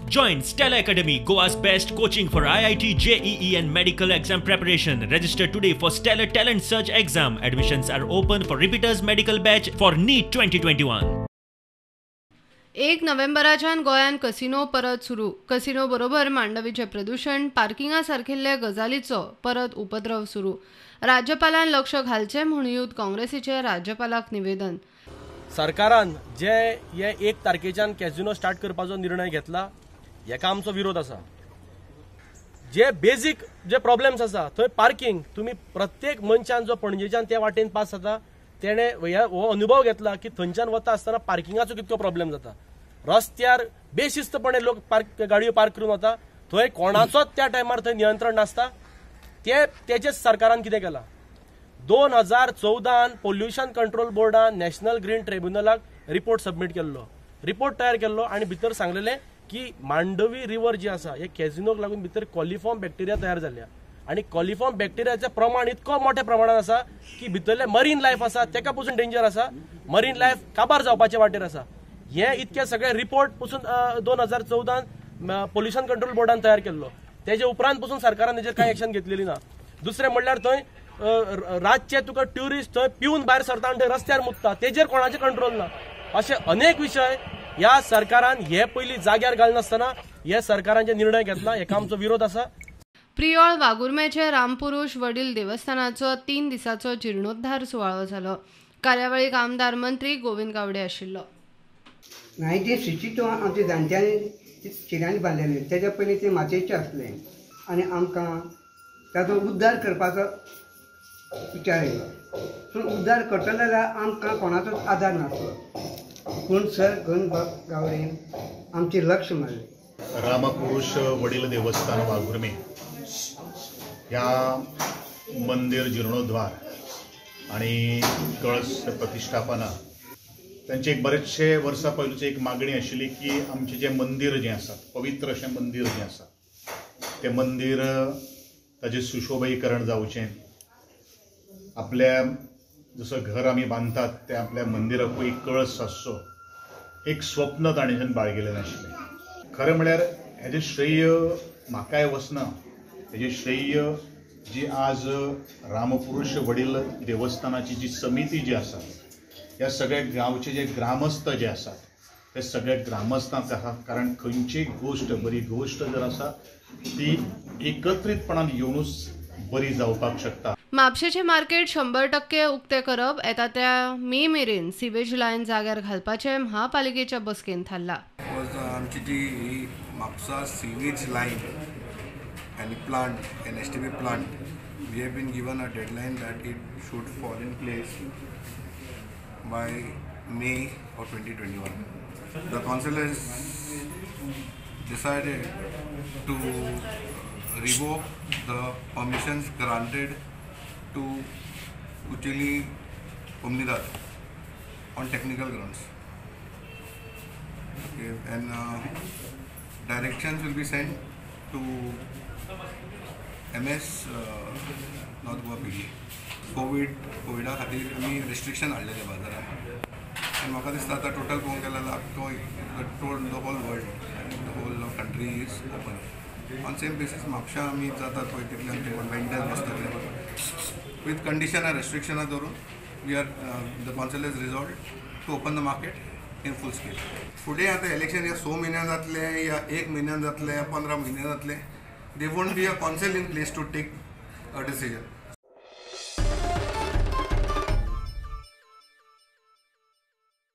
Join Stella Academy, Goa's best coaching for IIT, JEE and medical exam preparation. Register today for Stellar Talent Search exam. Admissions are open for repeaters medical batch for NEET 2021. 1 नोव्हेंबराच्यान गोंयान casino परत सुरू. Casino बरोबर मांडवीचे प्रदूषण, पार्किंगासारखिल्ले गजालीचो परत उपद्रव सुरू. राज्यपालान लक्ष घालचे म्हूण यूथ काँग्रेसीचे राज्यपालाक निवेदन. सरकारान जे 1 तारखेच्यान कॅसिनो स्टार्ट करपाचो निर्णय घेतला हेका आमचो विरोध आसा. जे बेसिक जे प्रॉब्लेम्स आसा थंय पार्किंग, तुम्ही प्रत्येक मनशान जो पणजेच्यान त्या वाटेन पास जाता तेणे हो अनुभव घेतला की थंयच्यान वता आसतना पार्किंगाचो कितको प्रॉब्लेम जाता. रस्त्यार बेशिस्तपणे लोक गाडयो पार्क करून वता, थंय कोणाचोच त्या टायमार थंय नियंत्रण नासता. तेचेच सरकारान कितें केलां, 2014 पोल्युशन कंट्रोल बोर्डान नॅशनल ग्रीन ट्रिब्युनलाक रिपोर्ट सबमीट केल्लो, रिपोर्ट तयार केल्लो आनी भितर सांगलेलें की मांडवी रिवर जी आसा हे कॅसिनोक लागून भितर कॉलिफॉर्म बॅक्टेरिया तयार जाल्ल्या आणि कॉलिफॉर्म बॅक्टेरियाचें प्रमाण इतको मोठ्या प्रमाणात आसा की भितरले मरीन लायफ आसा तेका पासून डेंजर आसा, मरीन लायफ काबार जावपाचे वाटेर आसा. हे इतके सगळे रिपोर्ट पासून 2014 पोल्युशन कंट्रोल बोर्डान तयार केल्लो. तेजे उपरांत पासून सरकारान हेजेर कांय एक्शन घेतलेली ना. दुसरें म्हणल्यार थंय रातचे तुका ट्युरिस्ट थंय पिवन भायर सरता आनी थंय रस्त्यार मुतता, तेजेर कोणाचे कंट्रोल ना. असे अनेक विशय ह्या सरकारान हे पयलीं जाग्यार घालनासतना हे सरकारांचे निर्णय घेतला. हेका आमचो विरोध आसा. प्रियोळ वागुर्म्याचे रामपुरुष वडील देवस्थानाचो 3 दिसाचो जीर्णोद्धार सुवाळो जालो. कार्यावळीक आमदार मंत्री गोविंद गावडे आशिल्लो. 1962 आमच्या जाणट्यांनी शिरांनी बांदलेले, तेच्या पयलीं ते मातयेचे आसले आनी आमकां ताचो उद्धार करपाचो विचार येयलो. पूण उद्धार करतले जाल्यार आमकां कोणाचोच आदार नासलो. पूण सर गोविंद गावडेन आमचें लक्ष मारलें. रामपुरुष वडील देवस्थान वाघुर्मे ह्या मंदिर जीर्णोद्वार आणि कळस प्रतिष्ठापना त्यांचे एक बरेचशे वर्सां पयलींची एक मागणी आशिल्ली की आमचे जे मंदिर जे आसा, पवित्र अशें मंदिर जे आसा ते मंदिर ताजें सुशोभीकरण जावचें. आपल्या जसं घर आमी बांदतात ते आपल्या मंदिराकूय कळस आसचो, एक स्वप्न ताणें बाळगिल्लें आशिल्लें. खरें म्हळ्यार हेजें श्रेय म्हाकाय वचना, हेजें श्रेय जी आज रामपुरुष वडील देवस्थानाची जी समिती जी आसा, ह्या सगळ्या गांवचे जे ग्रामस्थ जे आसात ते सगळ्या ग्रामस्थांक आसा. कारण खंयची गोष्ट बरी गोष्ट जर आसा ती एकत्रितपणान येवनूच बरी जावपाक शकता. म्हापशेचें मार्केट 100% उक्तें करप येता त्या मे मेरेन सिवेज लायन जाग्यार घालपाचें महापालिकेच्या बसकेन थारला. आमची जी म्हापसा सिवेज लायन आणि plant NSTP plant, we have been given a deadline that it should fall in place by May of 2021. The council has decided to revoke the permissions granted to Uchili Umnidar on technical grounds. Okay, and directions will be sent to MS North Goa PD. कोविडा खातीर आमी restriction हाडलेले बाजारात आनी म्हाका दिसता आतां total पळोवंक गेल्यार the whole world the whole country is open. On same basis म्हापशा आमी जाता पळय तितले आमचे वेंडर्स बसतले विथ कंडिशन आनी रेस्ट्रिक्शनां धरून we are the council is resolve to open the market in full scale. फुडें आतां इलेक्शन या 6 म्हयन्यान जातलें या 1 म्हयन्यान जातलें या 15 म्हयने जातलें, they won't be a council in place to take a decision.